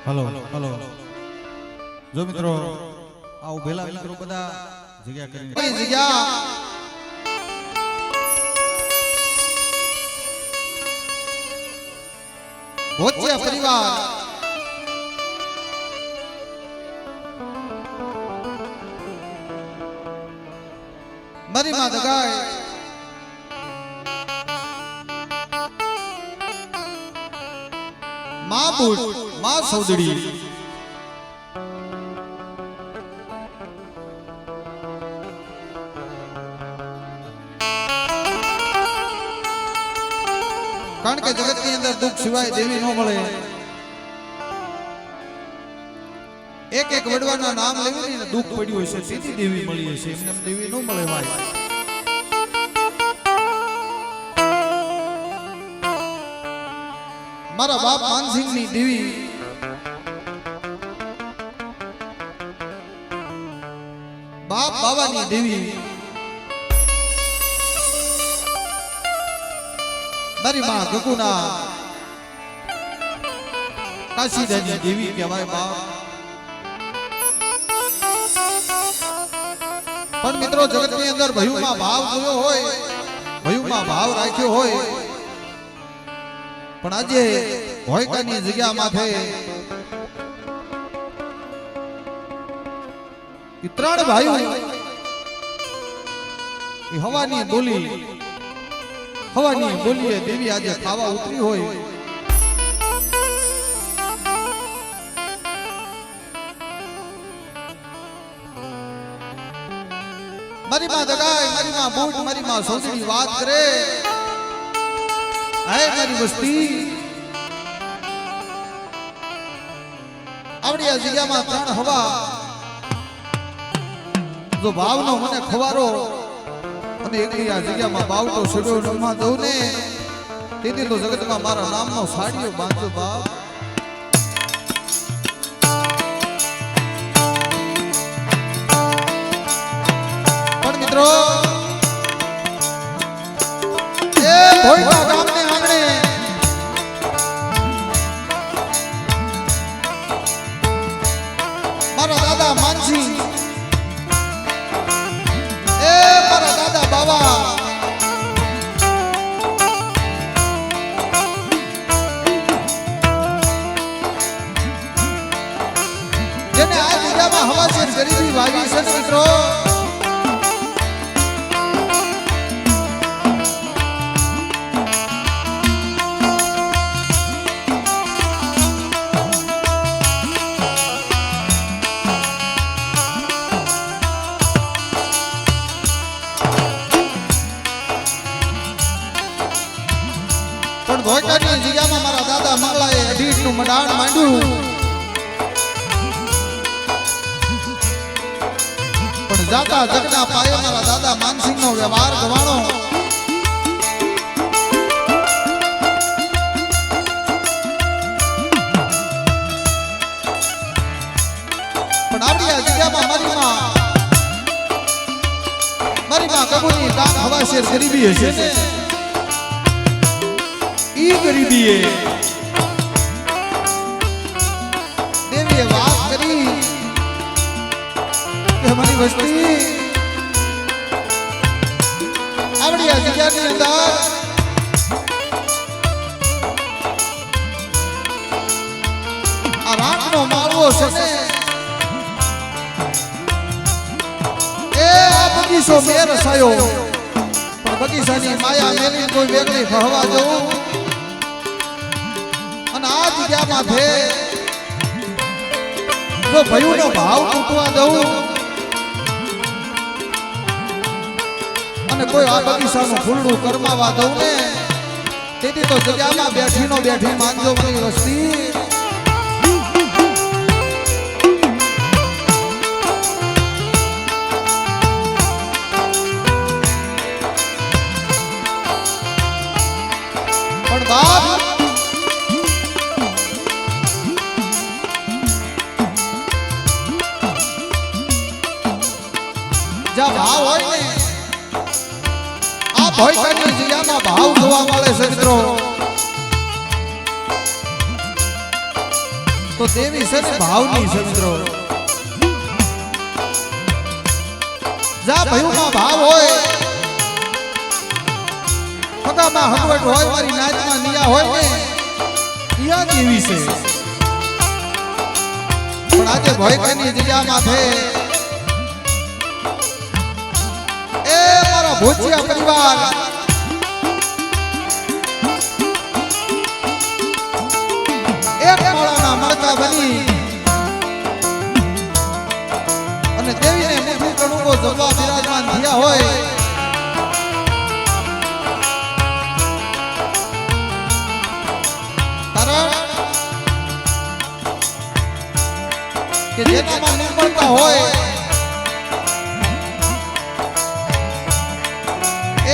Hello hello જો મિત્રો આવો ભેલા મિત્રો બધા જગ્યા કરીને જગ્યા ભોજિયા પરિવાર મારી માં દગાય માં બુટ માં સૌદડી કારણ કે જગત ની અંદર દુઃખ સિવાય દેવી ન મળે એક એક વડવાના નામ લેવી ને દુઃખ પડ્યું હશે તેથી દેવી મળી હશે એમને દેવી ન મળે ભાઈ મારા બાપ માનસિંહ ની દેવી બાપ બાવાની દેવી મારી માં ગગુના કાશીદાની દેવી કહેવાય બાપ પણ મિત્રો જગત ની અંદર ભયુમાં ભાવ જોયો હોય ભયુમાં ભાવ રાખ્યો હોય પણ આજે હોયકાની જગ્યા માથે ત્રણ ભાઈઓ એ હવાની બોલીએ દેવી આજે ખાવા ઉતરી હોય મારી માં દગાય મારી માં બૂટ મારી માં સૌદડી વાત કરે હે મારી વસ્તી આવડી આ જગ્યામાં ત્રણ હવા જો ભાવનો મને ખવારો અને એકલી આ જગ્યામાં બાવતો સડ્યો રમવા દઉં ને તેથી તો જગતમાં મારા નામનો સાડીઓ બાંધો બાપ પણ મિત્રો એ ભોયકા ગામને આંગણે મારા દાદા માનસિંહ બાવા જેને આ જગ્યામાં હવા છે ગરીબી વાવી છે મિત્રો પણ ભોયકાની જગ્યામાં મારા દાદા મંગલાએ અઢીનું મડાણ માંડ્યું પણ જાતા જગના પાયે મારા દાદા માનસિંહનો વ્યવહાર ગવાણો પણ આવડી આ જગ્યામાં મારી માં કબૂની કામ હવાશેર ગરીબી હશે ને ઈ ગરીબીએ દેવીએ વાત કરી કે અમારી વસ્તી આવડી આ જગ્યાની અંદર આ રાતનો માળવો છે ને એ આ બગીચો મેર રસાયો પણ બગીચાની માયા મેલી કોઈ વેગળી ફહવા જવું અને આ જગ્યા માથે જો ભયુનો ભાવ તૂટવા દઉં અને કોઈ આ બગીચાનું ફૂલડું કરમાવા દઉં ને તેથી તો જગ્યામાં બેઠી માંગજો મારી વસ્તી પણ બાપ જ્યાં ભાવ હોય ને આ ભોયકાની જગ્યામાં ભાવ જોવા મળે છે મિત્રો તો દેવી છે ને ભાવની છે મિત્રો. જા ભયુમાં ભાવ હોય, હગામાં હગવટ હોય, મારી નાચમાં નિયા હોય ને ઈયા દેવી છે. પણ આજે ભયકાની જગ્યા માથે એ મારા ભોજિયા પરિવાર એક માળાના મણકા બની અને દેવીને મુઠી કણુકો જમવા બિરાજમાન થયા હોય. કારણ કે જેનામાં નિર્મળતા હોય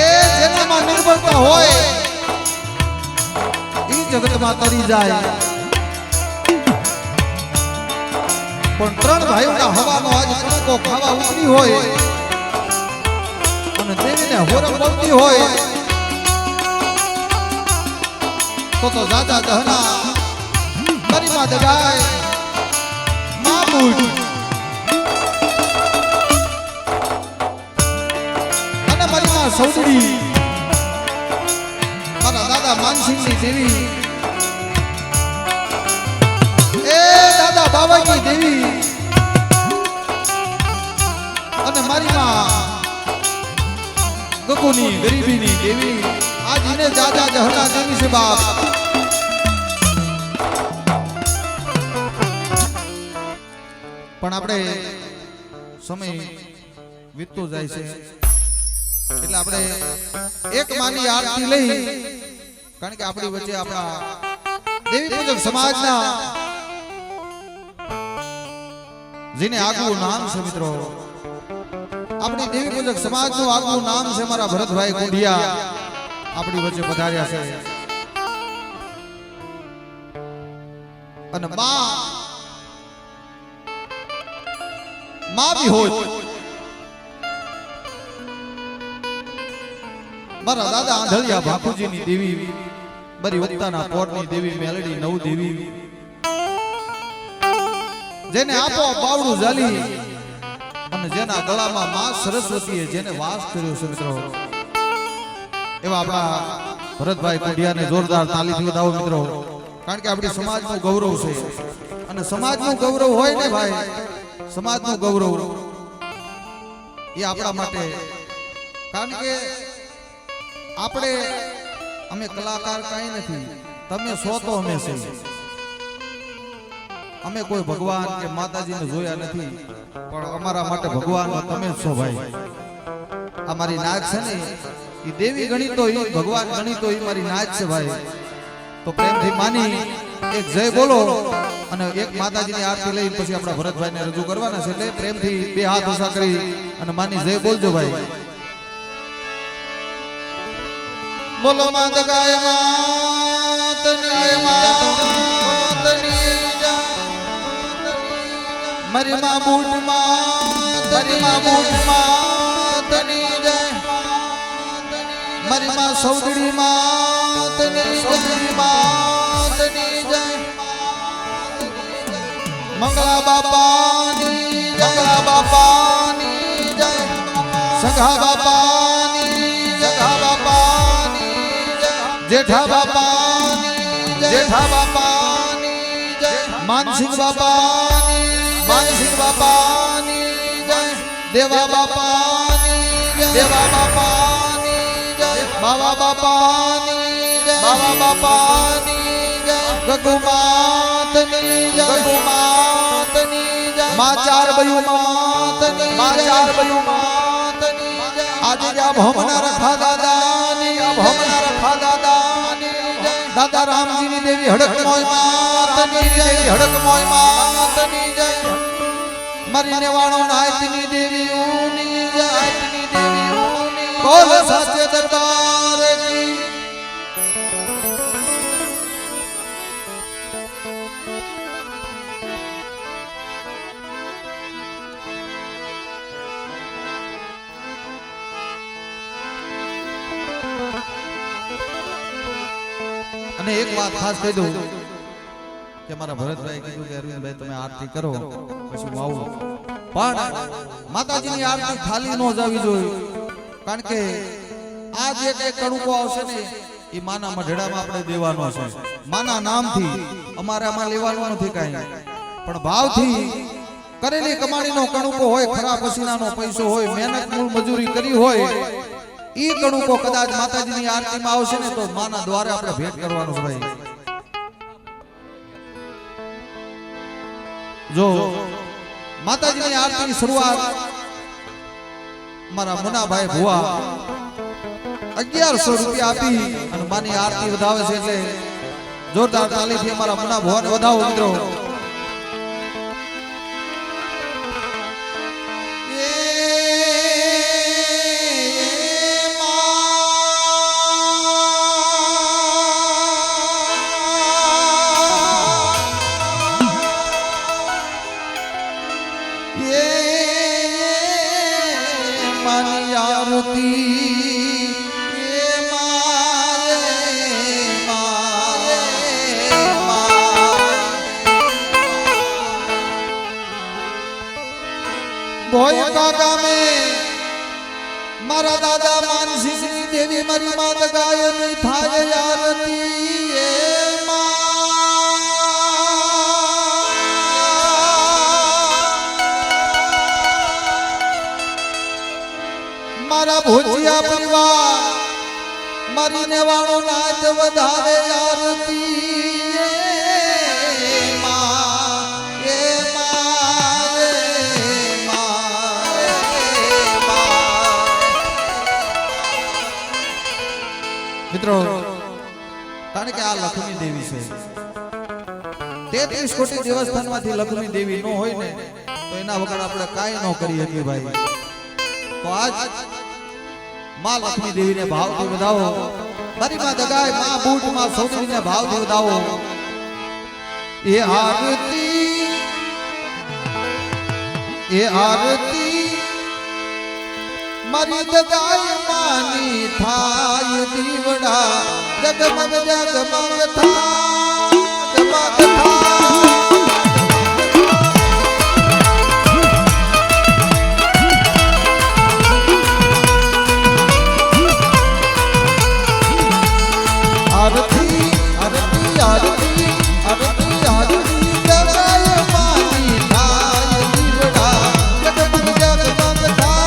એ જેનામાં નિર્મળતા હોય એ જગતમાં તરી જાય. પણ ત્રણ ભાઈઓના હવાનો આજ કણકો ખાવા ઉતરી હોય અને દેવીને હોરમ બોલતી હોય તો જાજા જહના કરીમાં દગાય મામૂલ અને મારીમાં સૌદડી મારા દાદા માનસિંહની દેવી એ દાદા બાબાની દેવી અને મારીમાં ગગુની ગરીબીની દેવી આજ ઇને જાજા જહના દેવી છે બાપ. પણ આપણે સમય વીતતો જાય છે એટલે આપણે એક માની આરતી લઈ, કારણ કે આપણી વચ્ચે આપણા દેવી પૂજક સમાજના જેને આગવું નામ છે મિત્રો, આપણી દેવી પૂજક સમાજનું આગવું નામ છે મારા ભરતભાઈ કુંડિયા આપણી વચ્ચે પધાર્યા છે. અને માં બી હોય મારા દાદા આંધળિયા બાપુજીની દેવી, બરી ઉક્તાના પોરની દેવી, મેલડી નવ દેવી, જેને આપો બાવડું જાલી અને જેના ગળામાં માં સરસ્વતીએ જેને વાસ કર્યો છે મિત્રો, એવા આપણા ભરતભાઈ કુંડિયાને જોરદાર તાલીથી વધાવો મિત્રો. કારણ કે આપણી સમાજનું ગૌરવ છે અને સમાજનું ગૌરવ હોય ને ભાઈ, સમાજનું ગૌરવ એ આપણા માટે. કારણ કે આપણે અમે કલાકાર કાંઈ નથી, તમે છો તો અમે છે. અમે કોઈ ભગવાન કે માતાજીને જોયા નથી, પણ અમારા માટે ભગવાન તમે જ છો ભાઈ. આ મારી નાચ છે ને એ દેવી ગણિતો એ ભગવાન ગણિતો એ મારી નાચ છે ભાઈ. તો પ્રેમથી માની એક જય બોલો અને એક માતાજીની આરતી લઈ પછી આપણા ભરતભાઈને રજૂ કરવાના છે. એટલે પ્રેમથી બે હાથ ઊંચા કરી અને માની જય બોલજો ભાઈ. બોલો માત ગાય માતની મારી માં બૂટ માતની જય, મારી માં સૌદડી માતની જય, મંગળા બાપાની જય, સંઘા બાપાની જય, જેઠા બાપાની જય, માનસિંહ બાપાની જય, દેવા બાપાની જય, બાવા બાપાની જય, ગગુ માતની જય, માચાર બયુ માતની જય. આજે આપ હમણાં રખા દાદાની દાદા રામજીની દેવી હડક મોય માતની જય, મારી નેવાણો નાયતની દેવી ઊની જય, બોલ સાચે દરબાર કી. અને એક વાત ખાસ કહી દઉં કે મારા ભરતભાઈ કીધું કે અરવિંદભાઈ તમે આરતી કરો પછી હું આવું, પણ માતાજીની આરતી ખાલી ન જાવી જોઈએ, કારણ કે આ જે કઈ કણુકો આવશે ને એ માના મઢડામાં આપણે દેવાનો છે, માના નામથી અમારે આમાં લેવાનું નથી કાંઈ, પણ ભાવથી કરેલી કમાણીનો કણુકો હોય, ખરા પસીનાનો પૈસો હોય, મહેનત મૂળ મજૂરી કરી હોય, ઈ કણુકો કદાચ માતાજીની આરતીમાં આવશે ને તો માના દ્વારે આપણે ભેટ કરવાનું છે ભાઈ. જો માતાજીની આરતીની શરૂઆત મારા મુનાભાઈ ભુવા 1100 રૂપિયા આપી અને માની આરતી વધાવે છે, એટલે જોરદાર તાલીથી અમારા મુના ભુવાને વધાવો મિત્રો. ભોયકા ગામે મારા દાદા માનસિંહની દેવી મારી માત ગાયની થાય આરતી એ મારા ભોજિયા પરિવાર મારી નેવાણો નાચ વધારે આરતી મિત્રો. કારણ કે આ લક્ષ્મી દેવી છે, 33 કોટી દેવસ્થાનમાંથી લક્ષ્મી દેવી નો હોય ને તો એના વગર આપણે કાંઈ ન કરી શકીએ ભાઈ. તો આજ માં લક્ષ્મી દેવીને ભાવથી વધાવો, મારી માં દગાય માં બૂટ માં સૌદરીને ભાવથી વધાવો. એ આરતી મારી દગાય માની થાય દીવડા જગમગ જગમગ થાય જગમગ આરતી આરતી આરતી આરતી આરતી દગાય માની થાય દીવડા જગમગ જગમગ થાય.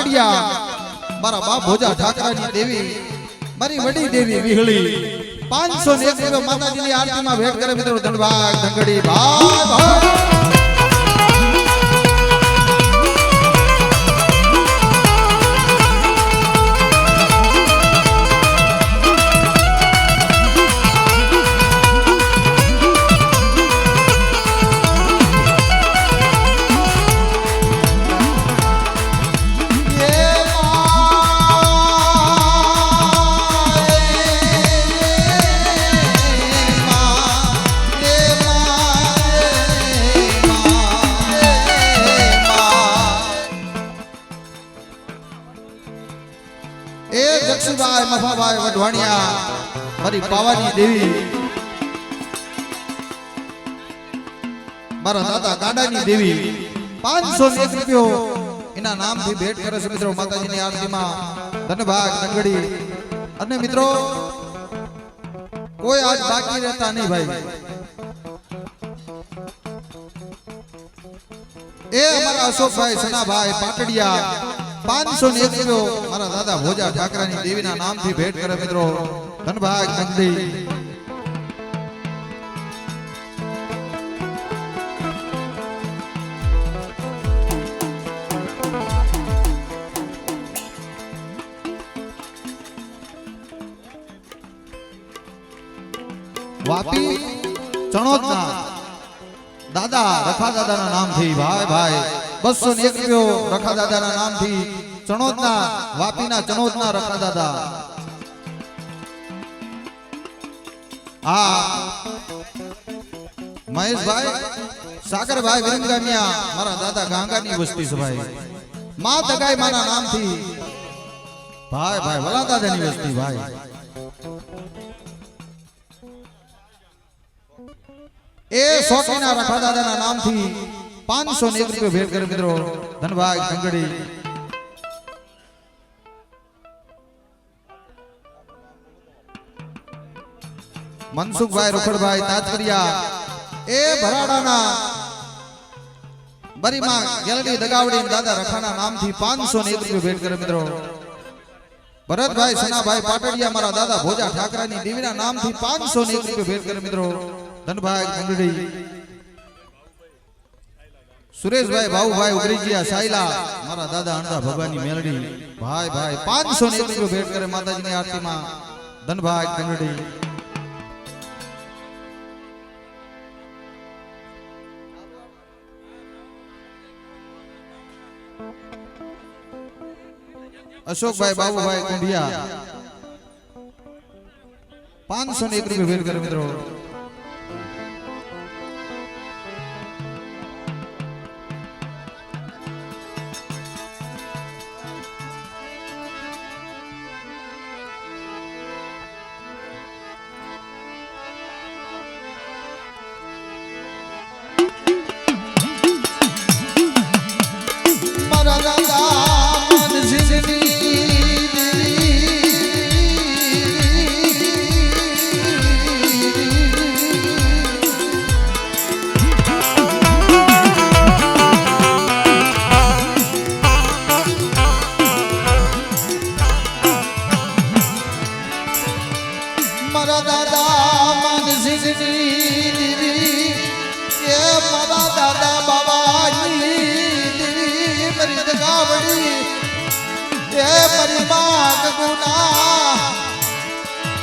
પાટડિયા મારા બા ભોજા ઠાકરાની દેવી મારી વડી દેવી વિહળી 501 માતાજીની આરતીમાં ભેટ કરે મિત્રો ધનભાગ ધંગડી ભાઈ ભાઈ જક્ષુભાઈ મફાભાઈ વઢવાણિયા મારી પાવાની દેવી મારા દાદા ગાડાની દેવી 501 રૂપિયો એના નામથી ભેટ કરે છે મિત્રો માતાજીની આરતીમાં ધનભાગ ધંગડી અને મિત્રો કોઈ આજ બાકી રહેતા નહીં ભાઈ એ અમારા અશોકભાઈ સનાભાઈ પાટડિયા 501 રૂપિયો મારા દાદા ભોજા ઠાકરાની દેવીના નામથી ભેટ કરે મિત્રો ધનભાગ ધંગડી વાપી ચણોદના દાદા રખા દાદાના નામથી ભાઈ ભાઈ 201 રૂપિયો રખા દાદાના નામથી ચણોદના વાપીના ચણોદના રખા દાદા હા મહેશભાઈ સાગરભાઈ વિરંગામિયા મારા દાદા ગાંગાની વસ્તી છે ભાઈ માં તગાઈ મારા નામથી ભાઈ ભાઈ વલા દાદાની વસ્તી ભાઈ એ સોટીના રખા દાદાના નામથી 501 રૂપિયો ભેટ કરે મિત્રો ધનભાગ ધંગડી મનસુખભાઈ રોકડભાઈ તાજકરિયા એ ભરાડાના બરીમાં ગેલડી દગાવડી દાદા રખાના નામથી 501 રૂપિયો ભેટ કરે મિત્રો ભરતભાઈ સનાભાઈ પાટડિયા મારા દાદા ભોજા ઠાકરાની દેવીના નામથી 501 રૂપિયો ભેટ કરે મિત્રો ધનભાગ ધંગડી સુરેશભાઈ ભાઉભાઈ ઉગરીજીયા સાયલા મારા દાદા અણદા ભગવાનની મેલડી ભાઈ ભાઈ 501 રૂપિયો ભેટ કરે માતાજીની આરતીમાં ધનભાગ ધંગડી અશોકભાઈ બાબુભાઈ કુંડિયા 501 રૂપિયો ભેટ કરે મિત્રો મારા દાદા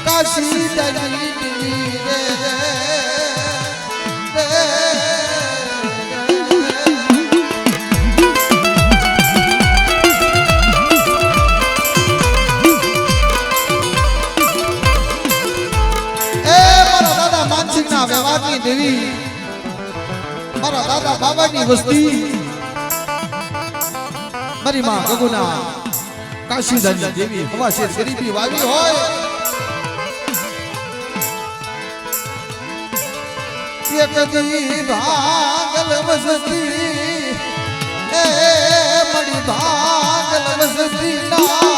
કાશી દલી મારા દાદા માનસિંહના વ્યવહારની દેવી મારા દાદા બાબાની વસ્તી મારી માં ગગુના કાશીદાની દેવી હવા શેર ગરીબી વાવી હોય એક દી ભાગલ વસતી એ મડી ભાગલ વસતી ના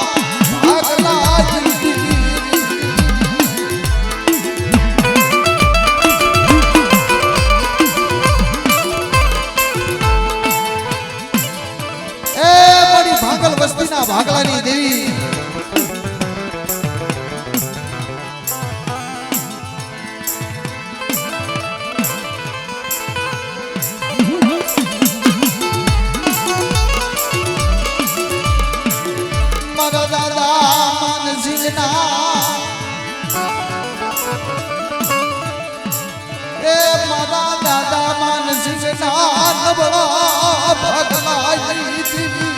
ભાગલા જલ્દી દાદા માનસિંહના એ મારા દાદા માનસિંહના નબળા ભગલાઈ દીધી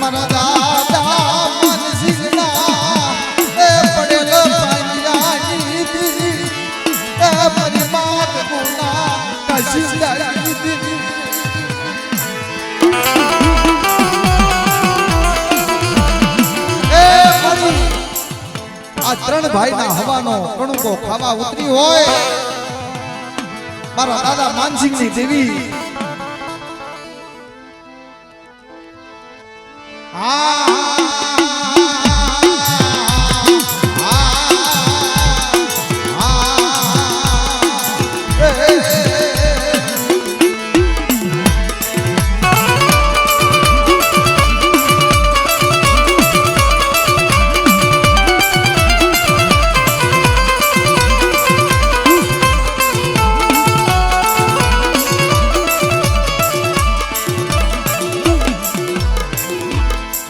મારા દાદા માનસિંહના એ પડેલ પાંજાની દીધી એ મારી માત ગુના કશિંદાની દીધી આ ત્રણ ભાઈના હવાનો કણુકો ખાવા ઉતરી હોય મારા દાદા માનસિંહની દેવી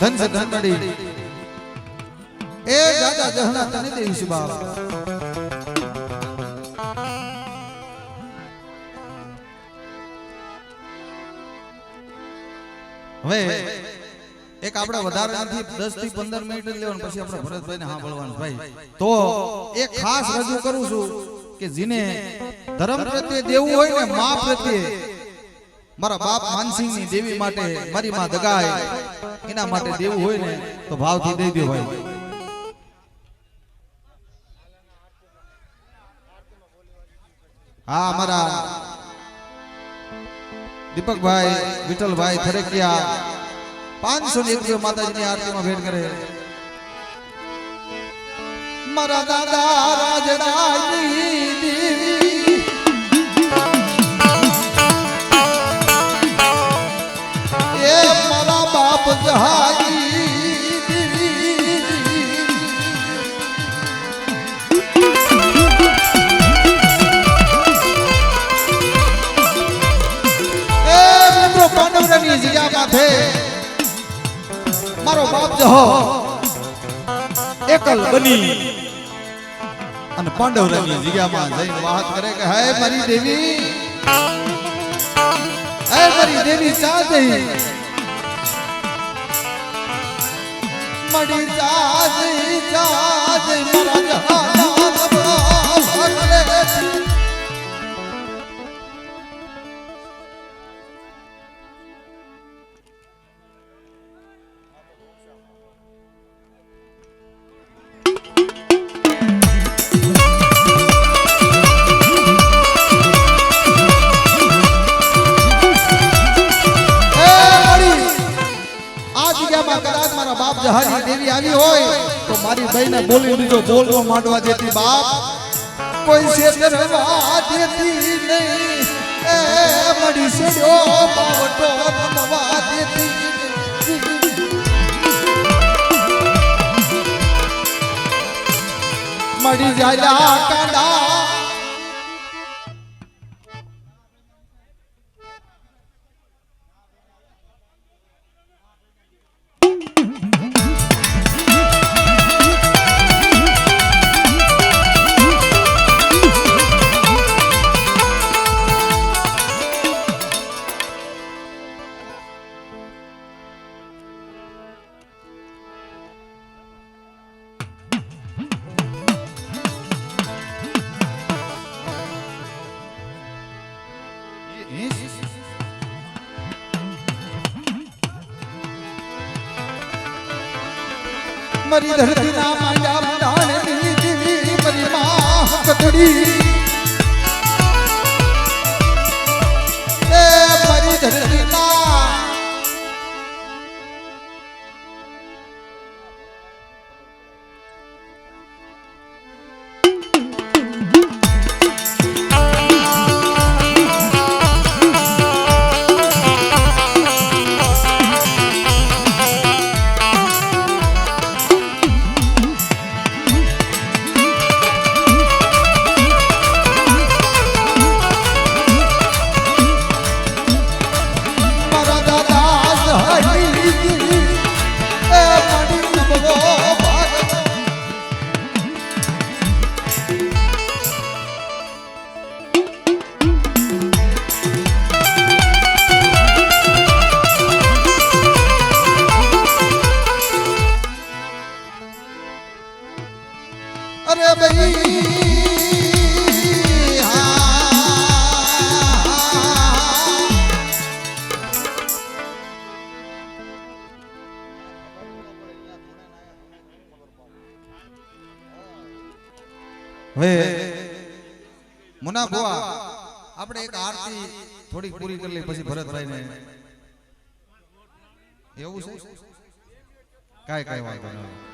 ધન સે ધન મળી એ દાદા જહના તને દેવી છે બાપ હવે એક આપણે વધારે નથી 10 થી 15 મિનિટ જ લેવાનું પછી આપણે ભરતભાઈને હા બોલવાનું ભાઈ તો એક ખાસ રજૂ કરું છું કે જેને ધર્મ પ્રત્યે દેવું હોય ને મા પ્રત્યે મારા બાપ માનસિંહની દેવી માટે મારી માં દગાય એના માટે દેવું હોય ને તો ભાવથી દઈ દો ભાઈ હા અમારા દીપકભાઈ વિઠ્ઠલભાઈ થરેકિયા 501 માતાજીની આરતીમાં ભેટ કરે મારા દાદા રાજડાની દેવી એ મારા બાપ જહાજી એ મિત્રો પાંડવની જગ્યા માથે મારો બાપ જહો એકલ બની અને પાંડવની જગ્યામાં જઈને વાત કરે કે હે મારી દેવી હે મારી દેવી ચાંદી મડી ચાંદી ચાંદી મારા જહાના ભગલે કદાચ મારા બાપ જહાજી દેવી આવી હોય તો મારી ભાઈને બોલી લીધો બોલવા માંડવા દેતી બાપ કોઈ શેતરવા દેતી નહીં એ મડી સેડ્યો પાવટો રમવા દેતી મડી જાય કાંડા मरी धरती ना माया डालनी देवी मरी मां कतड़ी ए मरी धरती ना હવે મુના બુઆ આપણે એક આરતી થોડી પૂરી કરી લઈ પછી ભરતભાઈ ને એવું છે કાઈ વાંધો નહીં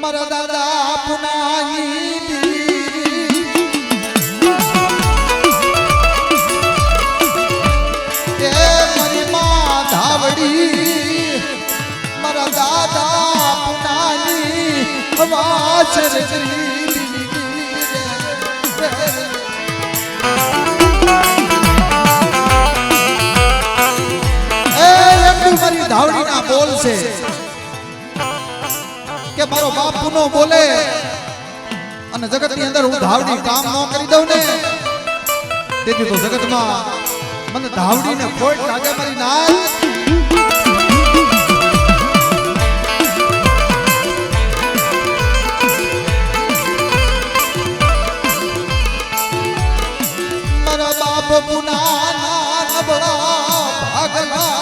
મારા દાદા પુનાની એ મારી માં ધાવડી મારા દાદા પુનાની વાસર મારી ધાવડી ના બોલ છે કે મારો બાપ પુનો બોલે અને જગત ની અંદર હું ધાવડી કામ ન કરી દઉં ને તેથી તો જગતમાં મને ધાવડી ને ખોટ લાગે મારી નાય મારા બાપ પુના ના નબળા ભાગલા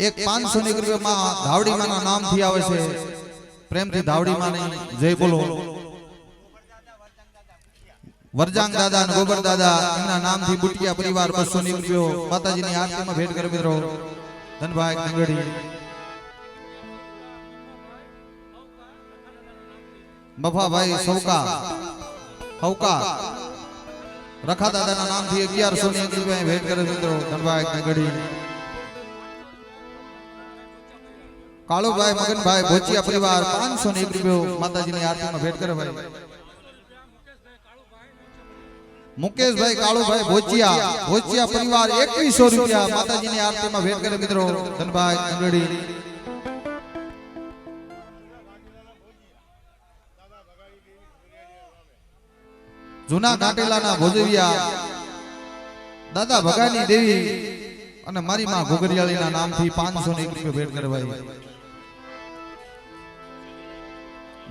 એક 500 ની રૂપિયામાં ધાવડી માના નામ થી આવે છે પ્રેમથી ધાવડી માની જય બોલો વરજાંગ દાદા અને ગોબર દાદા એમના નામથી બુટિયા પરિવાર 200 ની રૂપિયો માતાજીની આરતીમાં ભેટ કરે મિત્રો ધનભાઈ કંગડી બફાભાઈ હવકા રખા દાદાના નામથી 1100 ની રૂપિયા ભેટ કરે મિત્રો ધનભાઈ કંગડી કાળુભાઈ મગનભાઈ ભોચિયા પરિવાર 500 ની રૂપિયો માતાજીની આરતીમાં ભેટ કરે ભાઈ મુકેશભાઈ કાળુભાઈ ભોચિયા પરિવાર 2100 રૂપિયા માતાજીની આરતીમાં ભેટ કરે મિત્રો ધનભાઈ કંગડી જૂના કાટેલાના ભોજવિયા દાદા ભગાની દેવી અને મારી માં ઘોઘરિયાળીના નામથી 500 ની રૂપિયા ભેટ કરે ભાઈ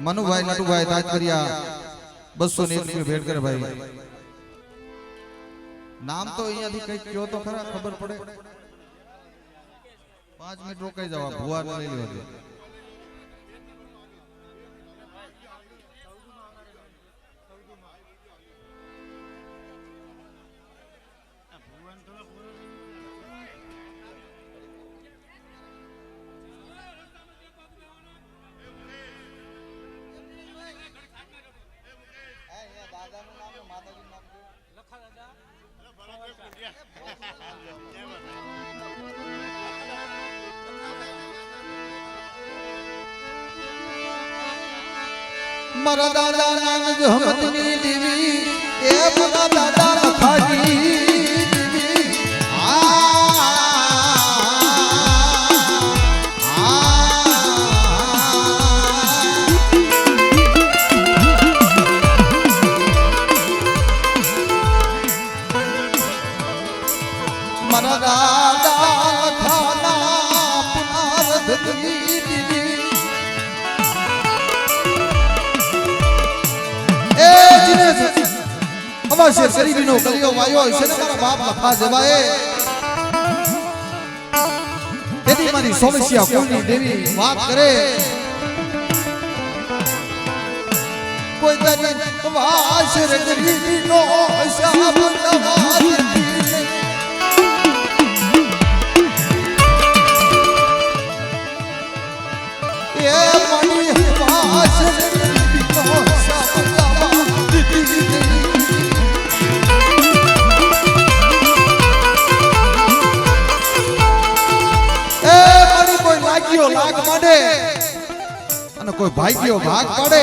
મનુભાઈ નટુભાઈ તાજકરિયા 200 ની રૂપિયા ભેટ કરે ભાઈ નામ તો અહીંયાથી કઈક કયો તો ખરા ખબર પડે 5 મિનિટ રોકાઈ જવા ભુવા લઈ લેવા મારા દાદા નામ જહમતની દેવી એ મારા દાદા લખાજી મારા દાદા લખાના પુનારધની અવશ્ય ગરીબીનો કલિયો વાયો છે ને મારા બાપ લખા જવાય તેથી મારી સોમસ્યા કુળની દેવી વાત કરે કોઈ તને વાસ રે ગરીબીનો હિસાબ તમારી એ મારી વાસ કોઈ ભાગ્યો ભાગ પાડે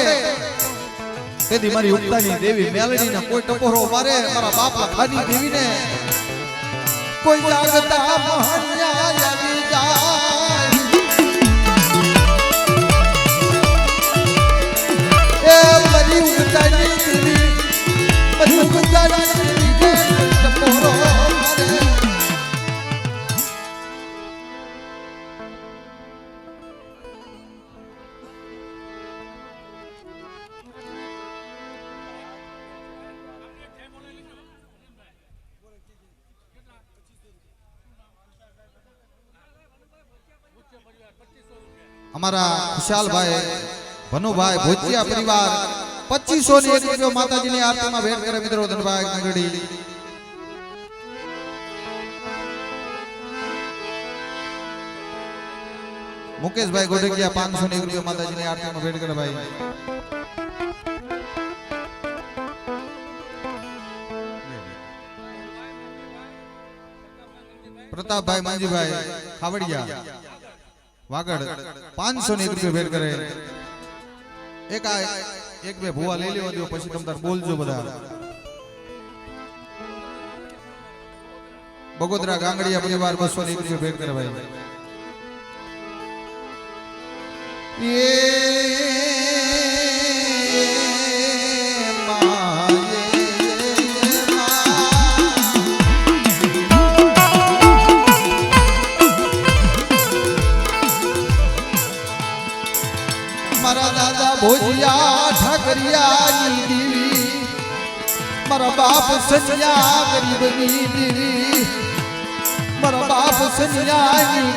તેથી મારી ઉગતાની દેવી મેલડીને કોઈ ટપોરો મારે મારા બાપા ખાની દેવીને કોઈ જાગતા મહન્યા આવી જાય એ મારી ઉગતાની દેવી મારી ઉગતાની દેવીને ટપોરો મારે हमारा खुशाल भाई भनु भाई भोजिया परिवार 2501 रुपया माताजी ने आरती में भेंट करे मित्रों धनभाई नगड़ी मुकेश भाई गोडकिया 501 रुपया माताजी ने आरती में भेंट करे भाई प्रताप भाई मंजी भाई खावड़िया वागड़ 501 रुपया भेंट करे एक बे भुआ ले लेवा दो પછી તમ તાર બોલજો બધા બગોદરા ગાંગડિયા પરિવાર 201 રૂપિયા ભેટ કરે ભાઈ मारा दादा भोजिया ठाकरिया नीली मारा बाप सनिया गरीबनी देवी मारा बाप सनिया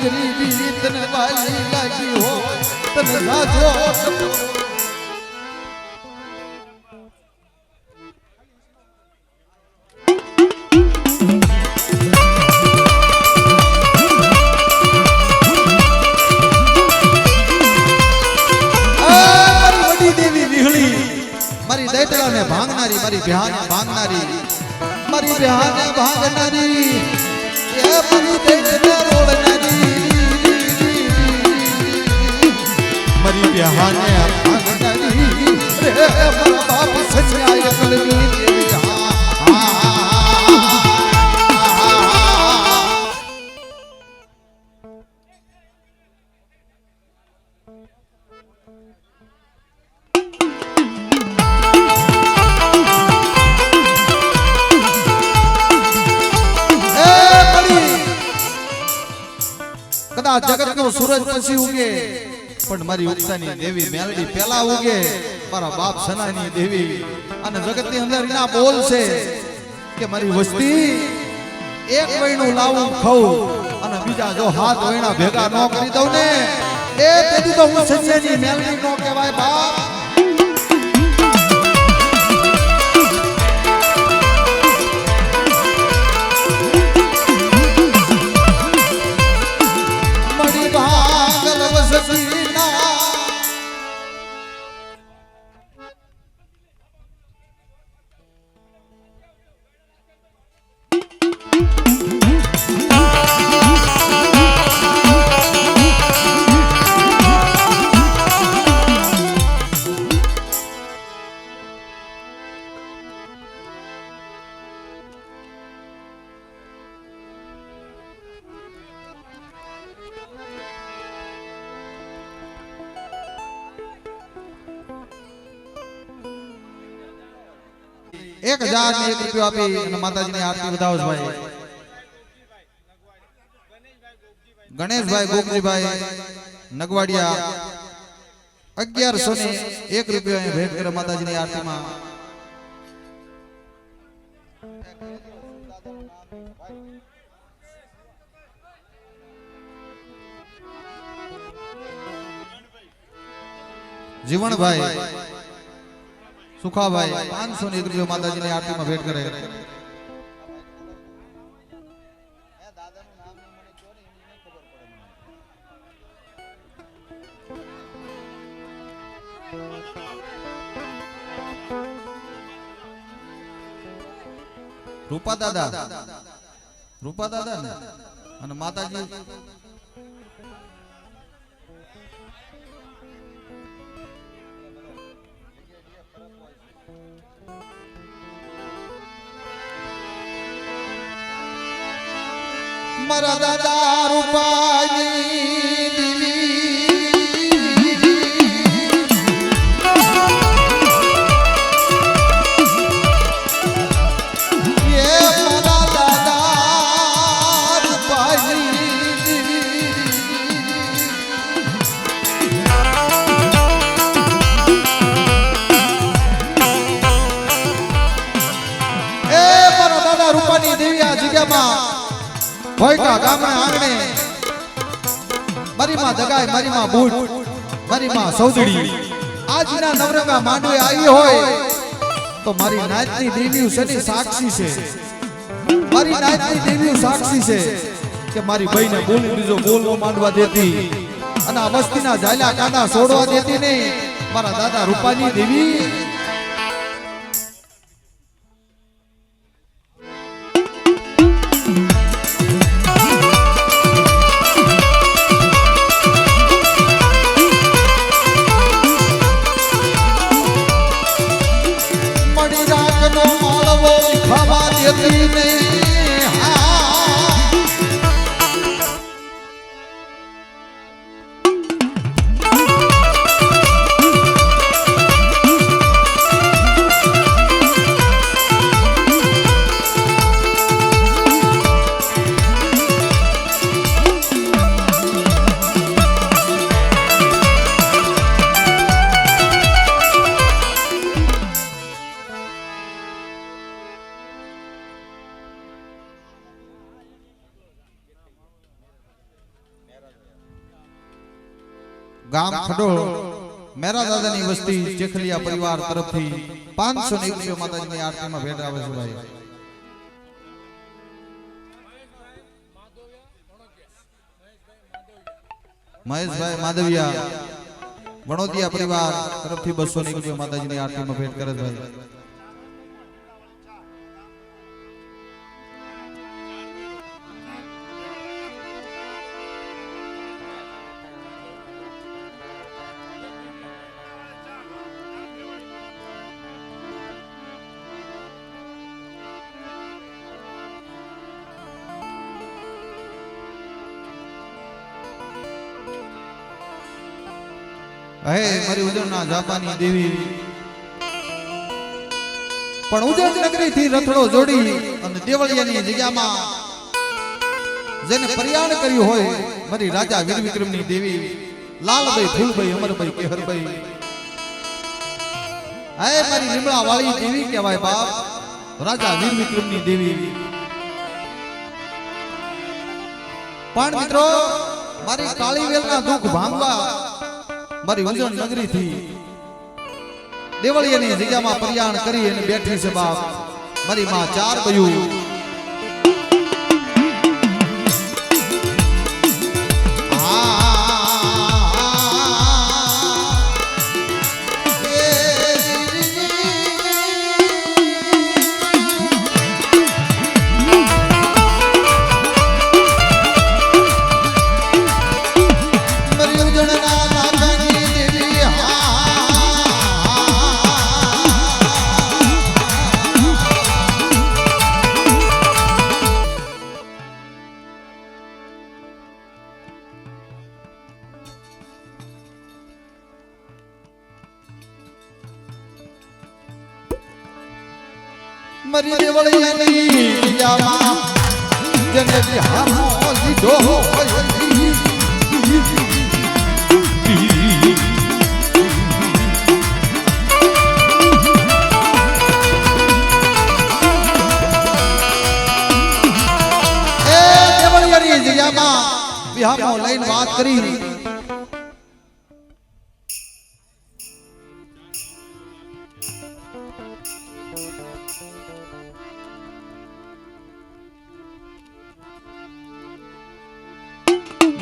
गरीबी तन वाली लगी हो तन राजो मारी दैतला ने भांगनारी मारी बिहाने भांगनारी मारी बिहाने भांगनारी ये मारी दैतला रोड़नारी मारी बिहाने भांगनारी रे मारा बाप सच्चा यकलनी देवी जगत नो सूरज पछी उगे पण मारी उगतानी देवी मेलडी पहला उगे मारा बाप सनानी देवी अने जगत ની અંદર ના બોલ છે કે મારી વસ્તી એક વૈણું લાવું ખાઉં અને બીજા જો હાથ વૈણા ભેગા ન કરી દઉં ને એ તેથી તો હું સન્યાની મેલડી નો કહેવાય બાપ एक 1001 रुपया आपी माताजी ने आरती बताओ भाई गणेश भाई गोगजी भाई नगवाड़िया 1101 रुपया भेंट करे माताजी ने आरती में जीवन भाई सुखा भाई 501 रुपया माताजी ने आरती में भेंट करे रूपा दादा ने અને માતાજી મારા દાદા રૂપાની દેવી એ મારા દાદા રૂપાની દેવી એ મારા દાદા રૂપાની દેવી આ જગ્યામાં ભોયકા ગામના આંગણે મારી માં જગાય મારી માં બૂટ મારી માં સૌદડી આજના નવરંગા માંડવે આવી હોય તો મારી નાતની દેવીઓ શેની સાક્ષી છે મારી નાતની દેવીઓ સાક્ષી છે કે મારી બહેને બોલી બીજો બોલવો માંડવા દેતી અને આ વસ્તીના ઝાલા કાના છોડવા દેતી નહીં મારા દાદા રૂપાની દેવી ગામ ખડોળ મેરા દાદાની વસ્તી ચેખલિયા પરિવાર તરફથી 501 રૂપિયા માતાજીની આરતીમાં ભેટ આવે છે ભાઈ મહેશભાઈ માધવિયા વણોદિયા પરિવાર તરફથી 201 રૂપિયા માતાજીની આરતીમાં ભેટ કરે છે ભાઈ હે મારી ઉજળના જાપાની દેવી પણ ઉજળ નગરી થી રથડો જોડી અને દેવળિયાની જગ્યામાં જેને પ્રયાણ કર્યું હોય મારી રાજા વીર વિક્રમની દેવી લાલભાઈ ફૂલભાઈ અમરભાઈ કેહરભાઈ હે મારી લીમડા વાળી દેવી કહેવાય બાપ રાજા વીર વિક્રમની દેવી પણ મિત્રો મારી કાળી વેલના દુઃખ ભાંગવા મારી ઉજળ નગરી થી દેવળિયાની જગ્યામાં પ્રયાણ કરી અને બેઠી છે બાપ મારી માં ચાર બયું મરી દેવળિયાની જગ્યામાં જેને બિહામો લીધો એ દેવળિયાની જગ્યામાં બિહામો લઈને વાત કરી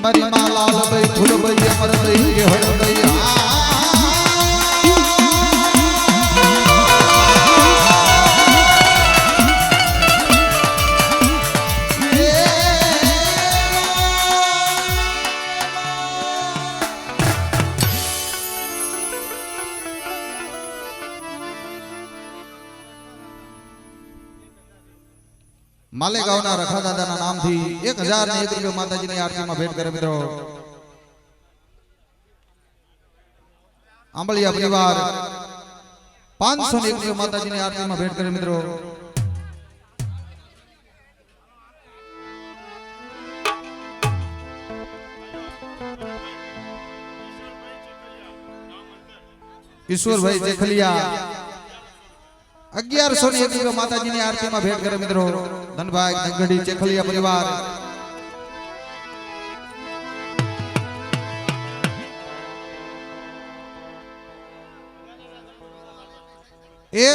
મારી માં લાલભાઈ ફૂલભાઈ અમરભાઈ કેહરભાઈ માલેગાંવના રખા દાદાના નામથી 1001 રૂપિયા માતાજીની આરતીમાં ભેટ કરે મિત્રો. આંબલિયા પરિવાર 501 રૂપિયા માતાજીની આરતીમાં ભેટ કરે મિત્રો. ઈશ્વરભાઈ ચેખલિયા 1101 રૂપિયા માતાજીની આરતીમાં ભેટ કરે મિત્રો. ધનભાઈ ધનગઢી ચેખલિયા પરિવાર